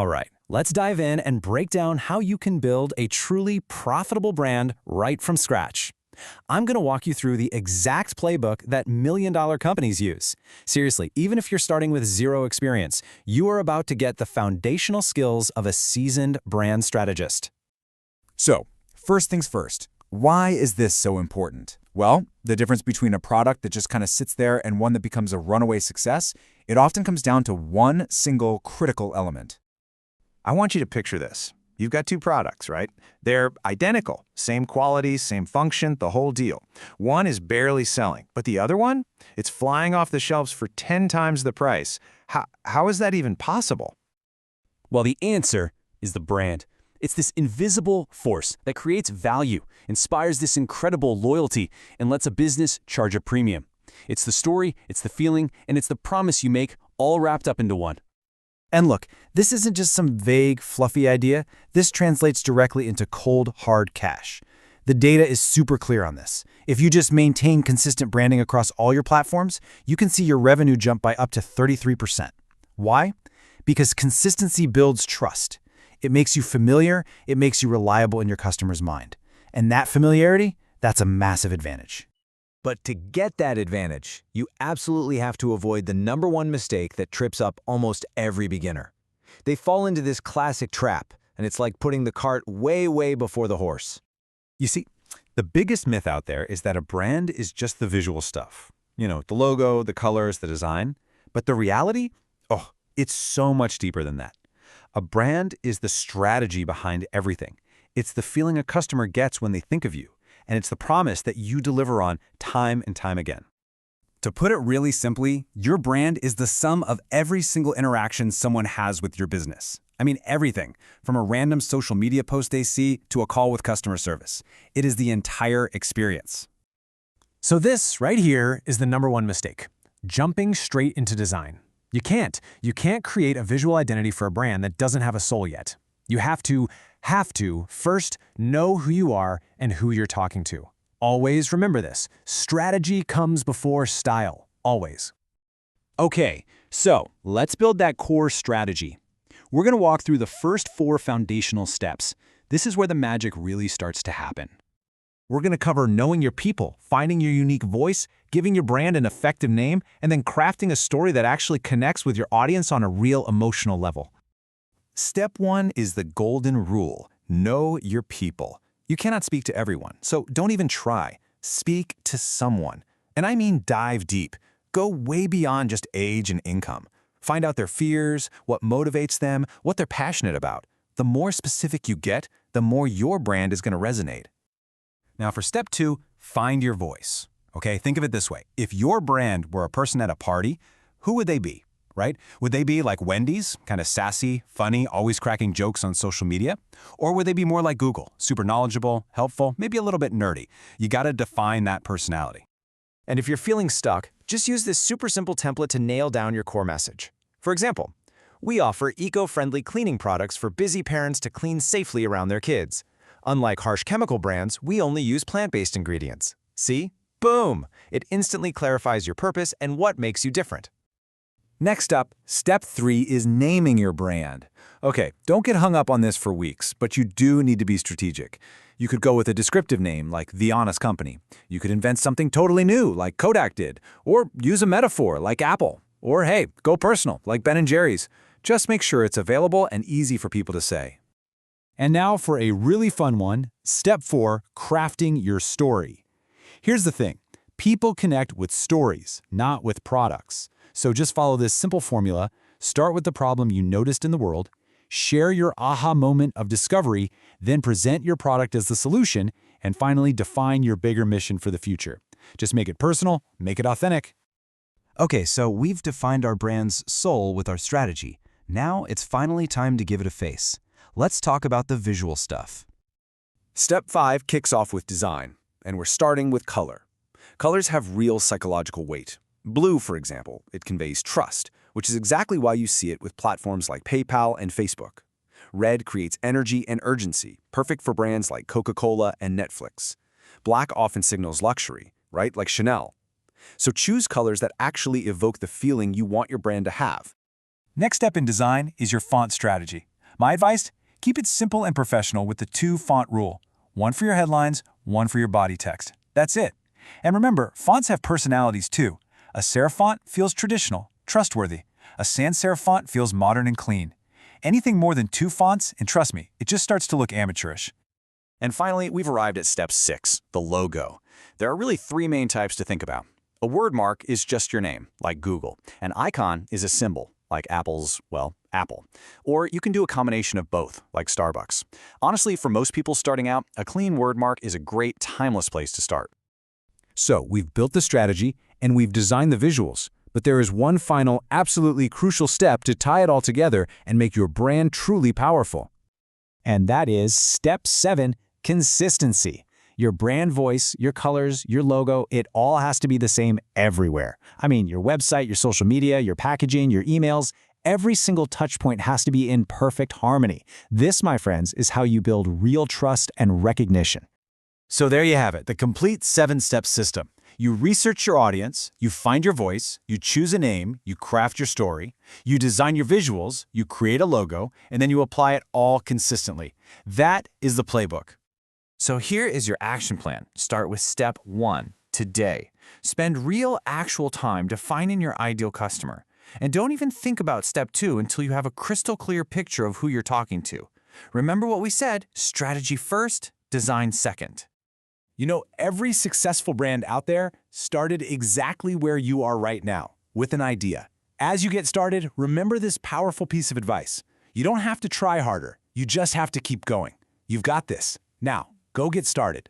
All right, let's dive in and break down how you can build a truly profitable brand right from scratch. I'm going to walk you through the exact playbook that million-dollar companies use. Seriously, even if you're starting with zero experience, you are about to get the foundational skills of a seasoned brand strategist. So, first things first, why is this so important? Well, the difference between a product that just kind of sits there and one that becomes a runaway success, it often comes down to one single critical element. I want you to picture this. You've got two products, right? They're identical, same quality, same function, the whole deal. One is barely selling, but the other one, it's flying off the shelves for 10 times the price. How is that even possible? Well, the answer is the brand. It's this invisible force that creates value, inspires this incredible loyalty, and lets a business charge a premium. It's the story, it's the feeling, and it's the promise you make all wrapped up into one. And look, this isn't just some vague, fluffy idea. This translates directly into cold, hard cash. The data is super clear on this. If you just maintain consistent branding across all your platforms, you can see your revenue jump by up to 33%. Why? Because consistency builds trust. It makes you familiar, it makes you reliable in your customer's mind. And that familiarity, that's a massive advantage. But to get that advantage, you absolutely have to avoid the number one mistake that trips up almost every beginner. They fall into this classic trap, and it's like putting the cart way, way before the horse. You see, the biggest myth out there is that a brand is just the visual stuff. You know, the logo, the colors, the design. But the reality? Oh, it's so much deeper than that. A brand is the strategy behind everything. It's the feeling a customer gets when they think of you. And it's the promise that you deliver on time and time again. To put it really simply, your brand is the sum of every single interaction someone has with your business. I mean everything, from a random social media post they see to a call with customer service. It is the entire experience. So this right here is the number one mistake, jumping straight into design. You can't create a visual identity for a brand that doesn't have a soul yet. You have to first know who you are and who you're talking to. Always remember this. Strategy comes before style, always. Okay, so let's build that core strategy. We're going to walk through the first 4 foundational steps. This is where the magic really starts to happen. We're going to cover knowing your people, finding your unique voice, giving your brand an effective name, and then crafting a story that actually connects with your audience on a real emotional level. Step 1 is the golden rule. Know your people. You cannot speak to everyone, so don't even try. Speak to someone. And I mean dive deep. Go way beyond just age and income. Find out their fears, what motivates them, what they're passionate about. The more specific you get, the more your brand is going to resonate. Now for step 2, find your voice. Okay, think of it this way. If your brand were a person at a party, who would they be? Right? Would they be like Wendy's, kind of sassy, funny, always cracking jokes on social media? Or would they be more like Google, super knowledgeable, helpful, maybe a little bit nerdy? You got to define that personality. And if you're feeling stuck, just use this super simple template to nail down your core message. For example, we offer eco-friendly cleaning products for busy parents to clean safely around their kids. Unlike harsh chemical brands, we only use plant-based ingredients. See? Boom! It instantly clarifies your purpose and what makes you different. Next up, step 3 is naming your brand. Okay, don't get hung up on this for weeks, but you do need to be strategic. You could go with a descriptive name like The Honest Company. You could invent something totally new like Kodak did, or use a metaphor like Apple. Or hey, go personal like Ben & Jerry's. Just make sure it's available and easy for people to say. And now for a really fun one, step 4, crafting your story. Here's the thing, people connect with stories, not with products. So just follow this simple formula, start with the problem you noticed in the world, share your aha moment of discovery, then present your product as the solution, and finally define your bigger mission for the future. Just make it personal, make it authentic. Okay, so we've defined our brand's soul with our strategy. Now it's finally time to give it a face. Let's talk about the visual stuff. Step 5 kicks off with design, and we're starting with color. Colors have real psychological weight. Blue, for example, it conveys trust, which is exactly why you see it with platforms like PayPal and Facebook. Red creates energy and urgency, perfect for brands like Coca-Cola and Netflix. Black often signals luxury, right, like Chanel. So choose colors that actually evoke the feeling you want your brand to have. Next step in design is your font strategy. My advice? Keep it simple and professional with the 2-font rule. One for your headlines, one for your body text. That's it. And remember, fonts have personalities too. A serif font feels traditional, trustworthy. A sans serif font feels modern and clean. Anything more than 2 fonts, and trust me, it just starts to look amateurish. And finally, we've arrived at step 6, the logo. There are really 3 main types to think about. A word mark is just your name, like Google. An icon is a symbol, like Apple's, well, Apple. Or you can do a combination of both, like Starbucks. Honestly, for most people starting out, a clean word mark is a great, timeless place to start. So, we've built the strategy, and we've designed the visuals. But there is one final, absolutely crucial step to tie it all together and make your brand truly powerful. And that is step 7, consistency. Your brand voice, your colors, your logo, it all has to be the same everywhere. I mean, your website, your social media, your packaging, your emails, every single touch point has to be in perfect harmony. This, my friends, is how you build real trust and recognition. So there you have it, the complete 7-step system. You research your audience, you find your voice, you choose a name, you craft your story, you design your visuals, you create a logo, and then you apply it all consistently. That is the playbook. So here is your action plan. Start with step 1, today. Spend real, actual time defining your ideal customer. And don't even think about step 2 until you have a crystal clear picture of who you're talking to. Remember what we said, strategy first, design second. You know, every successful brand out there started exactly where you are right now, with an idea. As you get started, remember this powerful piece of advice. You don't have to try harder, you just have to keep going. You've got this. Now, go get started.